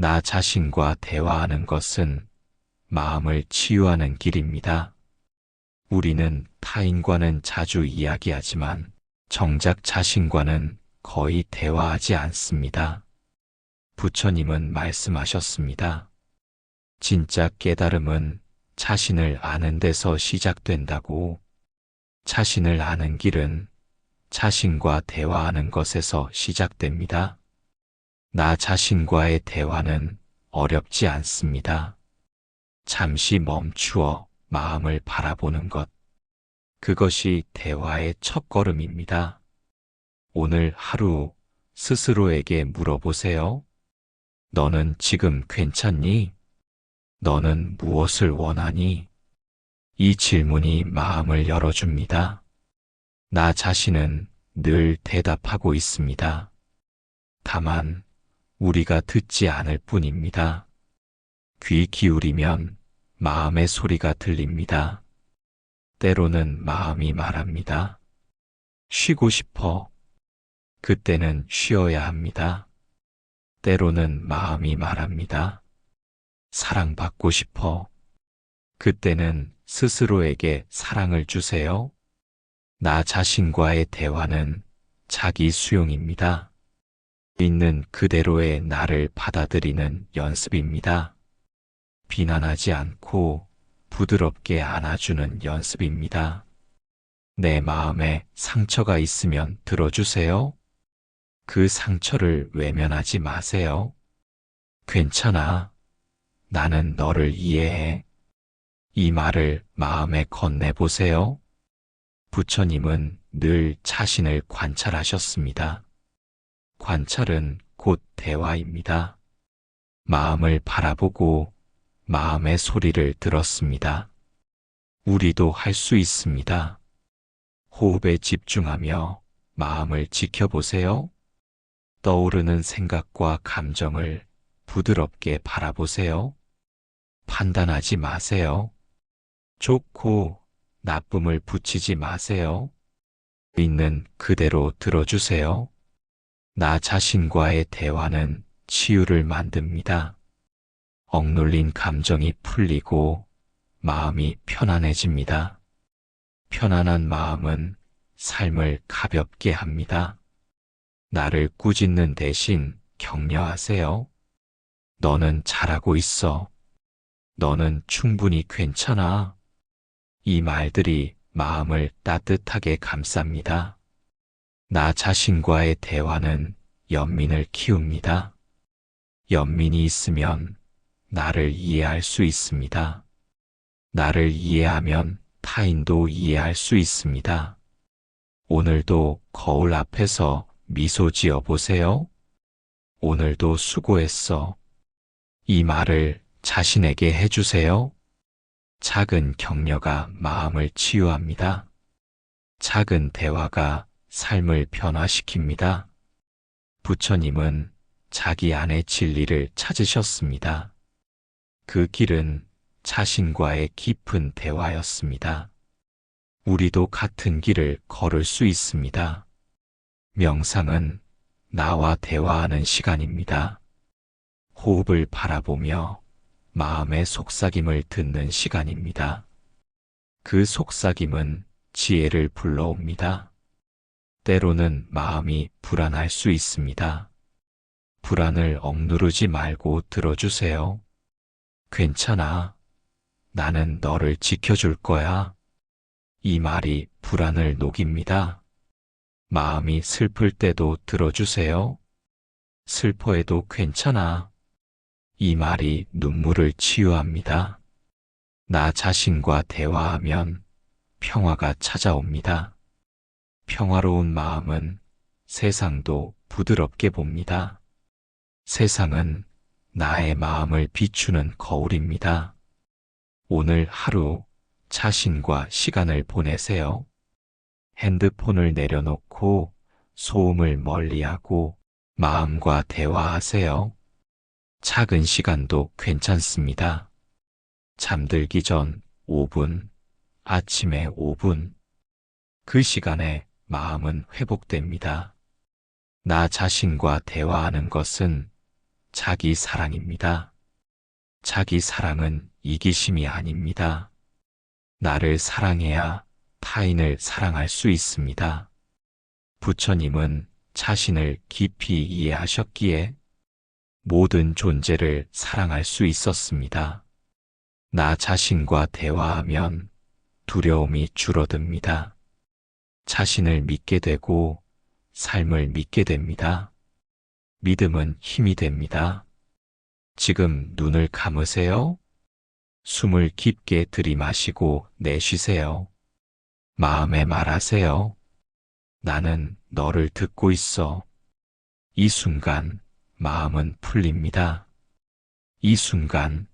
나 자신과 대화하는 것은 마음을 치유하는 길입니다. 우리는 타인과는 자주 이야기하지만 정작 자신과는 거의 대화하지 않습니다. 부처님은 말씀하셨습니다. 진짜 깨달음은 자신을 아는 데서 시작된다고. 자신을 아는 길은 자신과 대화하는 것에서 시작됩니다. 나 자신과의 대화는 어렵지 않습니다. 잠시 멈추어 마음을 바라보는 것. 그것이 대화의 첫걸음입니다. 오늘 하루 스스로에게 물어보세요. 너는 지금 괜찮니? 너는 무엇을 원하니? 이 질문이 마음을 열어줍니다. 나 자신은 늘 대답하고 있습니다. 다만 우리가 듣지 않을 뿐입니다. 귀 기울이면 마음의 소리가 들립니다. 때로는 마음이 말합니다. 쉬고 싶어. 그때는 쉬어야 합니다. 때로는 마음이 말합니다. 사랑받고 싶어. 그때는 스스로에게 사랑을 주세요. 나 자신과의 대화는 자기 수용입니다. 있는 그대로의 나를 받아들이는 연습입니다. 비난하지 않고 부드럽게 안아주는 연습입니다. 내 마음에 상처가 있으면 들어주세요. 그 상처를 외면하지 마세요. 괜찮아. 나는 너를 이해해. 이 말을 마음에 건네보세요. 부처님은 늘 자신을 관찰하셨습니다. 관찰은 곧 대화입니다. 마음을 바라보고 마음의 소리를 들었습니다. 우리도 할 수 있습니다. 호흡에 집중하며 마음을 지켜보세요. 떠오르는 생각과 감정을 부드럽게 바라보세요. 판단하지 마세요. 좋고 나쁨을 붙이지 마세요. 있는 그대로 들어주세요. 나 자신과의 대화는 치유를 만듭니다. 억눌린 감정이 풀리고 마음이 편안해집니다. 편안한 마음은 삶을 가볍게 합니다. 나를 꾸짖는 대신 격려하세요. 너는 잘하고 있어. 너는 충분히 괜찮아. 이 말들이 마음을 따뜻하게 감쌉니다. 나 자신과의 대화는 연민을 키웁니다. 연민이 있으면 나를 이해할 수 있습니다. 나를 이해하면 타인도 이해할 수 있습니다. 오늘도 거울 앞에서 미소 지어 보세요. 오늘도 수고했어. 이 말을 자신에게 해주세요. 작은 격려가 마음을 치유합니다. 작은 대화가 삶을 변화시킵니다. 부처님은 자기 안의 진리를 찾으셨습니다. 그 길은 자신과의 깊은 대화였습니다. 우리도 같은 길을 걸을 수 있습니다. 명상은 나와 대화하는 시간입니다. 호흡을 바라보며 마음의 속삭임을 듣는 시간입니다. 그 속삭임은 지혜를 불러옵니다. 때로는 마음이 불안할 수 있습니다. 불안을 억누르지 말고 들어주세요. 괜찮아. 나는 너를 지켜줄 거야. 이 말이 불안을 녹입니다. 마음이 슬플 때도 들어주세요. 슬퍼해도 괜찮아. 이 말이 눈물을 치유합니다. 나 자신과 대화하면 평화가 찾아옵니다. 평화로운 마음은 세상도 부드럽게 봅니다. 세상은 나의 마음을 비추는 거울입니다. 오늘 하루 자신과 시간을 보내세요. 핸드폰을 내려놓고 소음을 멀리하고 마음과 대화하세요. 작은 시간도 괜찮습니다. 잠들기 전 5분, 아침에 5분. 그 시간에 마음은 회복됩니다. 나 자신과 대화하는 것은 자기 사랑입니다. 자기 사랑은 이기심이 아닙니다. 나를 사랑해야 타인을 사랑할 수 있습니다. 부처님은 자신을 깊이 이해하셨기에 모든 존재를 사랑할 수 있었습니다. 나 자신과 대화하면 두려움이 줄어듭니다. 자신을 믿게 되고 삶을 믿게 됩니다. 믿음은 힘이 됩니다. 지금 눈을 감으세요. 숨을 깊게 들이마시고 내쉬세요. 마음에 말하세요. 나는 너를 듣고 있어. 이 순간 마음은 풀립니다. 이 순간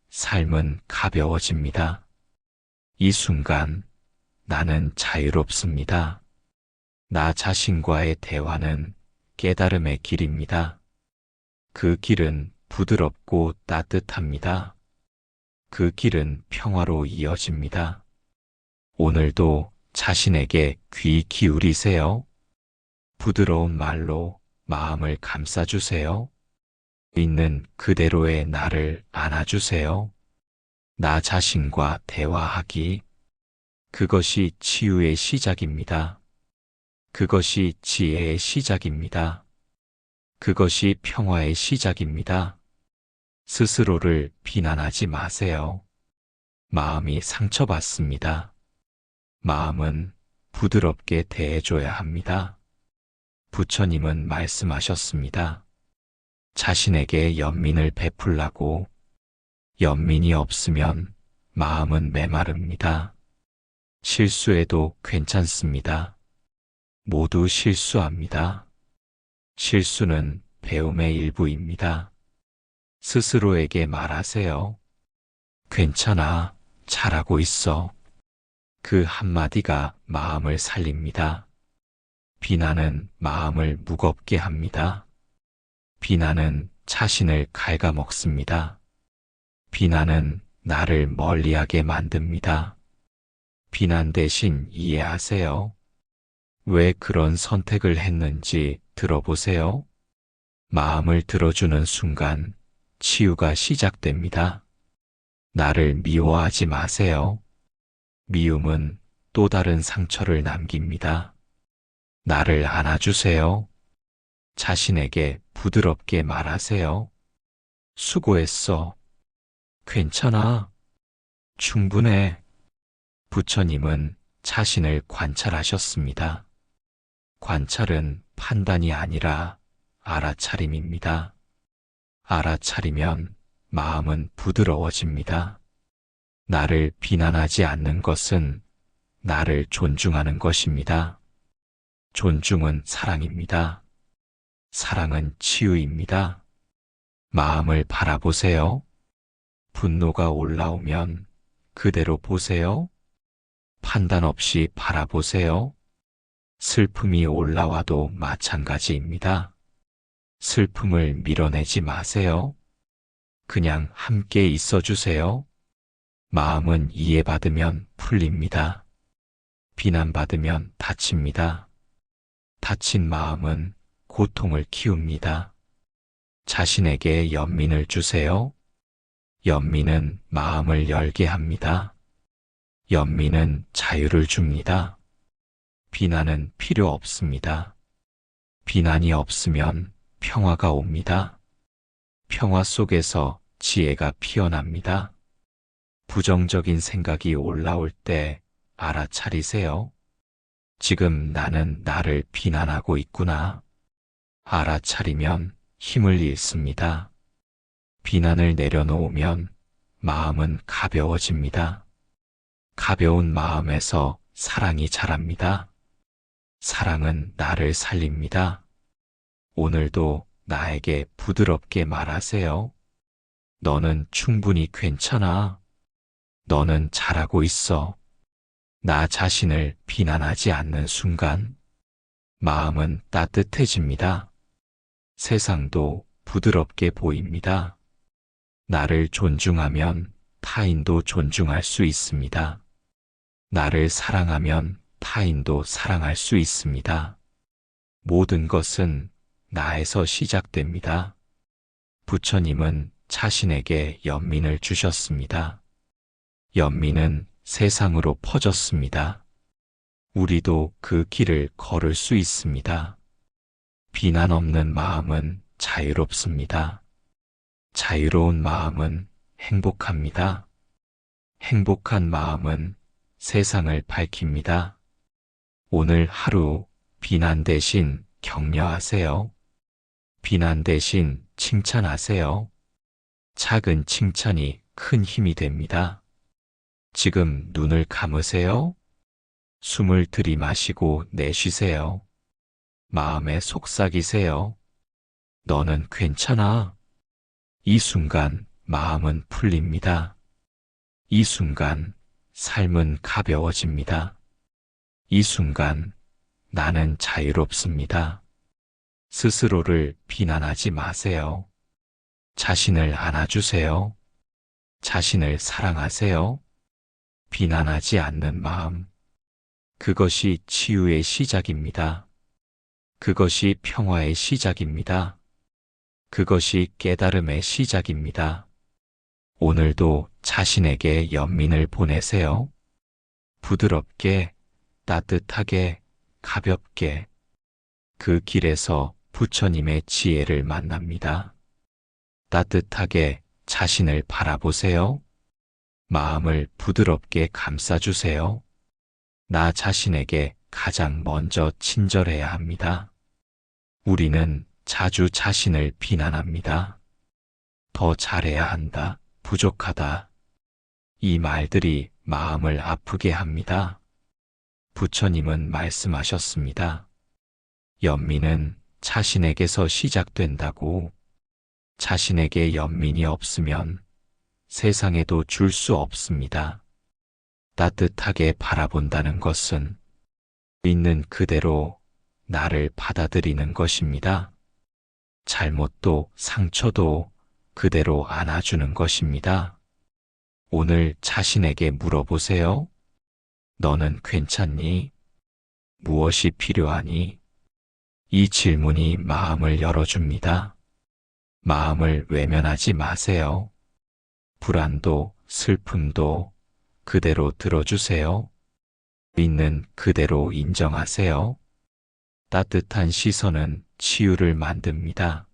삶은 가벼워집니다. 이 순간 나는 자유롭습니다. 나 자신과의 대화는 깨달음의 길입니다. 그 길은 부드럽고 따뜻합니다. 그 길은 평화로 이어집니다. 오늘도 자신에게 귀 기울이세요. 부드러운 말로 마음을 감싸주세요. 있는 그대로의 나를 안아주세요. 나 자신과 대화하기. 그것이 치유의 시작입니다. 그것이 지혜의 시작입니다. 그것이 평화의 시작입니다. 스스로를 비난하지 마세요. 마음이 상처받습니다. 마음은 부드럽게 대해줘야 합니다. 부처님은 말씀하셨습니다. 자신에게 연민을 베풀라고. 연민이 없으면 마음은 메마릅니다. 실수해도 괜찮습니다. 모두 실수합니다. 실수는 배움의 일부입니다. 스스로에게 말하세요. 괜찮아, 잘하고 있어. 그 한마디가 마음을 살립니다. 비난은 마음을 무겁게 합니다. 비난은 자신을 갉아먹습니다. 비난은 나를 멀리하게 만듭니다. 비난 대신 이해하세요. 왜 그런 선택을 했는지 들어보세요. 마음을 들어주는 순간 치유가 시작됩니다. 나를 미워하지 마세요. 미움은 또 다른 상처를 남깁니다. 나를 안아주세요. 자신에게 부드럽게 말하세요. 수고했어. 괜찮아. 충분해. 부처님은 자신을 관찰하셨습니다. 관찰은 판단이 아니라 알아차림입니다. 알아차리면 마음은 부드러워집니다. 나를 비난하지 않는 것은 나를 존중하는 것입니다. 존중은 사랑입니다. 사랑은 치유입니다. 마음을 바라보세요. 분노가 올라오면 그대로 보세요. 판단 없이 바라보세요. 슬픔이 올라와도 마찬가지입니다. 슬픔을 밀어내지 마세요. 그냥 함께 있어주세요. 마음은 이해받으면 풀립니다. 비난받으면 다칩니다. 다친 마음은 고통을 키웁니다. 자신에게 연민을 주세요. 연민은 마음을 열게 합니다. 연민은 자유를 줍니다. 비난은 필요 없습니다. 비난이 없으면 평화가 옵니다. 평화 속에서 지혜가 피어납니다. 부정적인 생각이 올라올 때 알아차리세요. 지금 나는 나를 비난하고 있구나. 알아차리면 힘을 잃습니다. 비난을 내려놓으면 마음은 가벼워집니다. 가벼운 마음에서 사랑이 자랍니다. 사랑은 나를 살립니다. 오늘도 나에게 부드럽게 말하세요. 너는 충분히 괜찮아. 너는 잘하고 있어. 나 자신을 비난하지 않는 순간 마음은 따뜻해집니다. 세상도 부드럽게 보입니다. 나를 존중하면 타인도 존중할 수 있습니다. 나를 사랑하면 타인도 사랑할 수 있습니다. 모든 것은 나에서 시작됩니다. 부처님은 자신에게 연민을 주셨습니다. 연민은 세상으로 퍼졌습니다. 우리도 그 길을 걸을 수 있습니다. 비난 없는 마음은 자유롭습니다. 자유로운 마음은 행복합니다. 행복한 마음은 세상을 밝힙니다. 오늘 하루 비난 대신 격려하세요. 비난 대신 칭찬하세요. 작은 칭찬이 큰 힘이 됩니다. 지금 눈을 감으세요. 숨을 들이마시고 내쉬세요. 마음에 속삭이세요. 너는 괜찮아. 이 순간 마음은 풀립니다. 이 순간 삶은 가벼워집니다. 이 순간 나는 자유롭습니다. 스스로를 비난하지 마세요. 자신을 안아주세요. 자신을 사랑하세요. 비난하지 않는 마음. 그것이 치유의 시작입니다. 그것이 평화의 시작입니다. 그것이 깨달음의 시작입니다. 오늘도 자신에게 연민을 보내세요. 부드럽게, 따뜻하게, 가볍게. 그 길에서 부처님의 지혜를 만납니다. 따뜻하게 자신을 바라보세요. 마음을 부드럽게 감싸주세요. 나 자신에게 가장 먼저 친절해야 합니다. 우리는 자주 자신을 비난합니다. 더 잘해야 한다, 부족하다. 이 말들이 마음을 아프게 합니다. 부처님은 말씀하셨습니다. 연민은 자신에게서 시작된다고. 자신에게 연민이 없으면 세상에도 줄 수 없습니다. 따뜻하게 바라본다는 것은 있는 그대로 나를 받아들이는 것입니다. 잘못도 상처도 그대로 안아주는 것입니다. 오늘 자신에게 물어보세요. 너는 괜찮니? 무엇이 필요하니? 이 질문이 마음을 열어줍니다. 마음을 외면하지 마세요. 불안도 슬픔도 그대로 들어주세요. 있는 그대로 인정하세요. 따뜻한 시선은 치유를 만듭니다.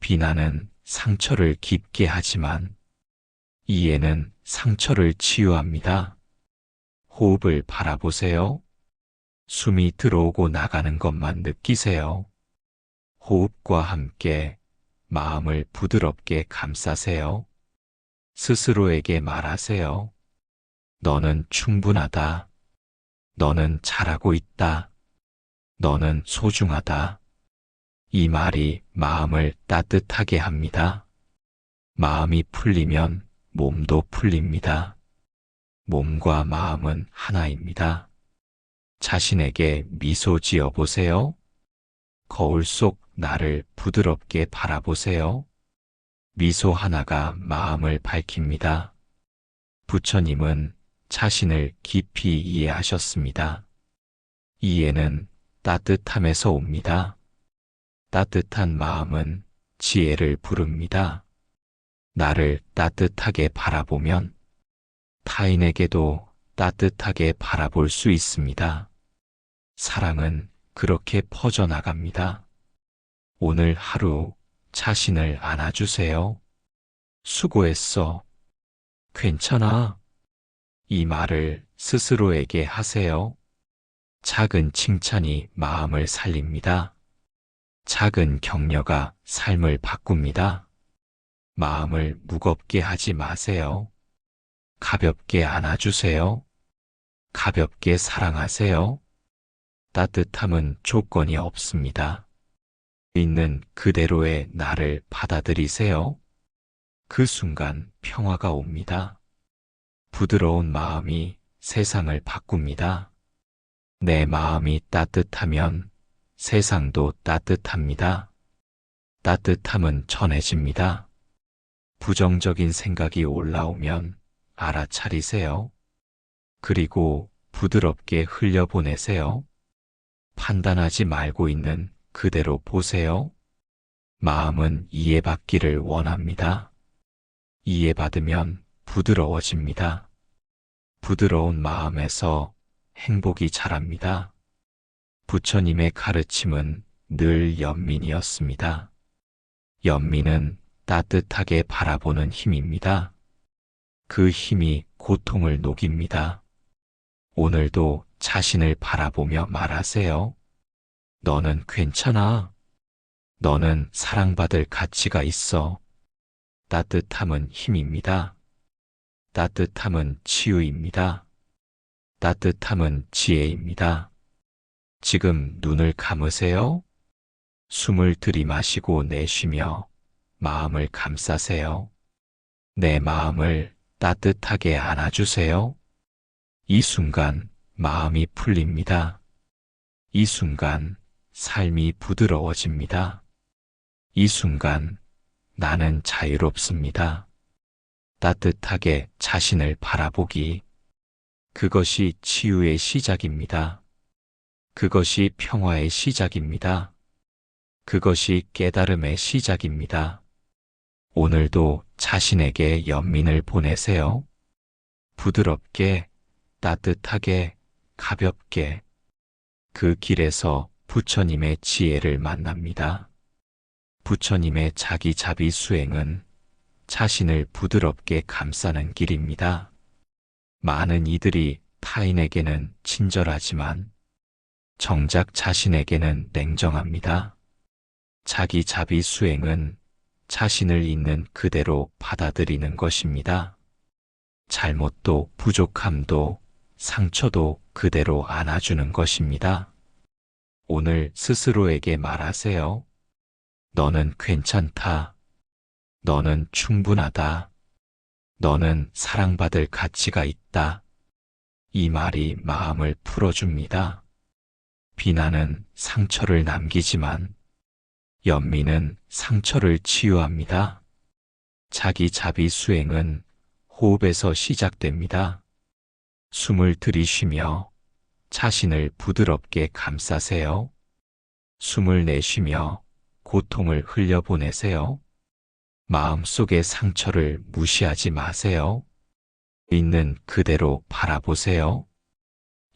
비난은 상처를 깊게 하지만 이해는 상처를 치유합니다. 호흡을 바라보세요. 숨이 들어오고 나가는 것만 느끼세요. 호흡과 함께 마음을 부드럽게 감싸세요. 스스로에게 말하세요. 너는 충분하다. 너는 잘하고 있다. 너는 소중하다. 이 말이 마음을 따뜻하게 합니다. 마음이 풀리면 몸도 풀립니다. 몸과 마음은 하나입니다. 자신에게 미소 지어 보세요. 거울 속 나를 부드럽게 바라보세요. 미소 하나가 마음을 밝힙니다. 부처님은 자신을 깊이 이해하셨습니다. 이해는 따뜻함에서 옵니다. 따뜻한 마음은 지혜를 부릅니다. 나를 따뜻하게 바라보면 타인에게도 따뜻하게 바라볼 수 있습니다. 사랑은 그렇게 퍼져나갑니다. 오늘 하루 자신을 안아주세요. 수고했어. 괜찮아. 이 말을 스스로에게 하세요. 작은 칭찬이 마음을 살립니다. 작은 격려가 삶을 바꿉니다. 마음을 무겁게 하지 마세요. 가볍게 안아주세요. 가볍게 사랑하세요. 따뜻함은 조건이 없습니다. 있는 그대로의 나를 받아들이세요. 그 순간 평화가 옵니다. 부드러운 마음이 세상을 바꿉니다. 내 마음이 따뜻하면 세상도 따뜻합니다. 따뜻함은 전해집니다. 부정적인 생각이 올라오면 알아차리세요. 그리고 부드럽게 흘려보내세요. 판단하지 말고 있는 그대로 보세요. 마음은 이해받기를 원합니다. 이해받으면 부드러워집니다. 부드러운 마음에서 행복이 자랍니다. 부처님의 가르침은 늘 연민이었습니다. 연민은 따뜻하게 바라보는 힘입니다. 그 힘이 고통을 녹입니다. 오늘도 자신을 바라보며 말하세요. 너는 괜찮아. 너는 사랑받을 가치가 있어. 따뜻함은 힘입니다. 따뜻함은 치유입니다. 따뜻함은 지혜입니다. 지금 눈을 감으세요. 숨을 들이마시고 내쉬며 마음을 감싸세요. 내 마음을 따뜻하게 안아주세요. 이 순간 마음이 풀립니다. 이 순간 삶이 부드러워집니다. 이 순간 나는 자유롭습니다. 따뜻하게 자신을 바라보기. 그것이 치유의 시작입니다. 그것이 평화의 시작입니다. 그것이 깨달음의 시작입니다. 오늘도 자신에게 연민을 보내세요. 부드럽게, 따뜻하게, 가볍게. 그 길에서 부처님의 지혜를 만납니다. 부처님의 자기자비 수행은 자신을 부드럽게 감싸는 길입니다. 많은 이들이 타인에게는 친절하지만 정작 자신에게는 냉정합니다. 자기자비 수행은 자신을 있는 그대로 받아들이는 것입니다. 잘못도 부족함도 상처도 그대로 안아주는 것입니다. 오늘 스스로에게 말하세요. 너는 괜찮다. 너는 충분하다. 너는 사랑받을 가치가 있다. 이 말이 마음을 풀어줍니다. 비난은 상처를 남기지만 연민은 상처를 치유합니다. 자기자비 수행은 호흡에서 시작됩니다. 숨을 들이쉬며 자신을 부드럽게 감싸세요. 숨을 내쉬며 고통을 흘려보내세요. 마음속의 상처를 무시하지 마세요. 있는 그대로 바라보세요.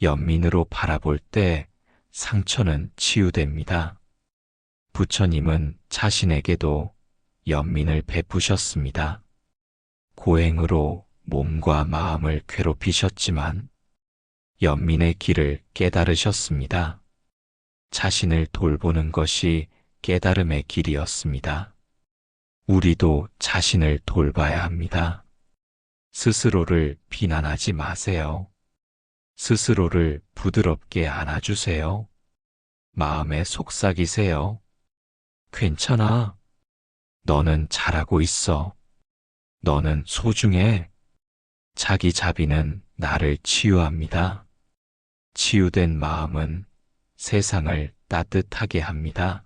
연민으로 바라볼 때 상처는 치유됩니다. 부처님은 자신에게도 연민을 베푸셨습니다. 고행으로 몸과 마음을 괴롭히셨지만 연민의 길을 깨달으셨습니다. 자신을 돌보는 것이 깨달음의 길이었습니다. 우리도 자신을 돌봐야 합니다. 스스로를 비난하지 마세요. 스스로를 부드럽게 안아주세요. 마음에 속삭이세요. 괜찮아. 너는 잘하고 있어. 너는 소중해. 자기자비는 나를 치유합니다. 치유된 마음은 세상을 따뜻하게 합니다.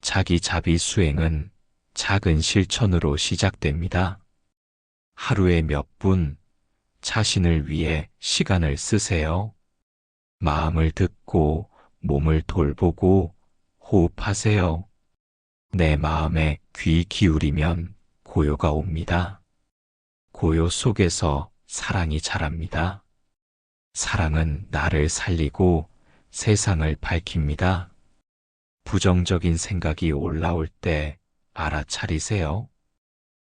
자기자비 수행은 작은 실천으로 시작됩니다. 하루에 몇 분 자신을 위해 시간을 쓰세요. 마음을 듣고 몸을 돌보고 호흡하세요. 내 마음에 귀 기울이면 고요가 옵니다. 고요 속에서 사랑이 자랍니다. 사랑은 나를 살리고 세상을 밝힙니다. 부정적인 생각이 올라올 때 알아차리세요.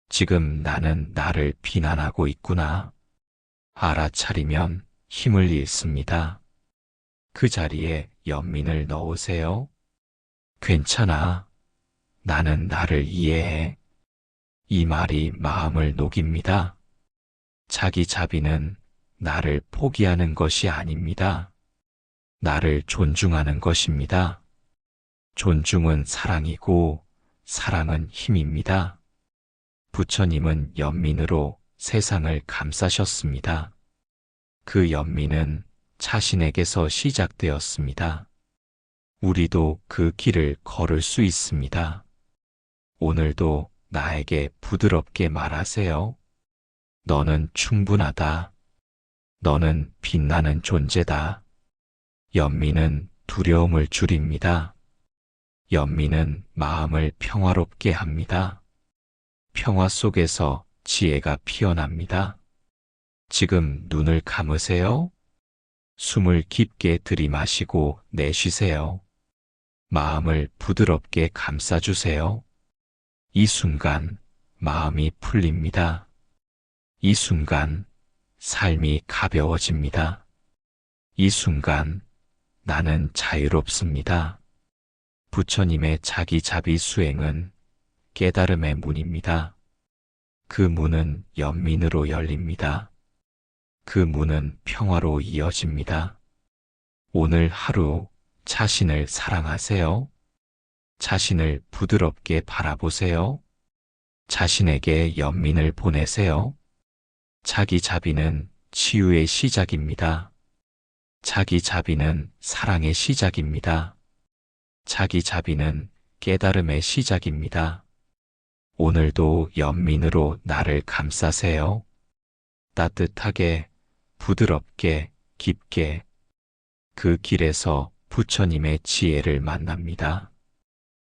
지금 나는 나를 비난하고 있구나. 알아차리면 힘을 잃습니다. 그 자리에 연민을 넣으세요. 괜찮아. 나는 나를 이해해. 이 말이 마음을 녹입니다. 자기자비는 나를 포기하는 것이 아닙니다. 나를 존중하는 것입니다. 존중은 사랑이고 사랑은 힘입니다. 부처님은 연민으로 세상을 감싸셨습니다. 그 연민은 자신에게서 시작되었습니다. 우리도 그 길을 걸을 수 있습니다. 오늘도 나에게 부드럽게 말하세요. 너는 충분하다. 너는 빛나는 존재다. 연민은 두려움을 줄입니다. 연민은 마음을 평화롭게 합니다. 평화 속에서 지혜가 피어납니다. 지금 눈을 감으세요. 숨을 깊게 들이마시고 내쉬세요. 마음을 부드럽게 감싸주세요. 이 순간 마음이 풀립니다. 이 순간 삶이 가벼워집니다. 이 순간 나는 자유롭습니다. 부처님의 자기자비 수행은 깨달음의 문입니다. 그 문은 연민으로 열립니다. 그 문은 평화로 이어집니다. 오늘 하루 자신을 사랑하세요. 자신을 부드럽게 바라보세요. 자신에게 연민을 보내세요. 자기 자비는 치유의 시작입니다. 자기 자비는 사랑의 시작입니다. 자기 자비는 깨달음의 시작입니다. 오늘도 연민으로 나를 감싸세요. 따뜻하게, 부드럽게, 깊게 그 길에서 부처님의 지혜를 만납니다.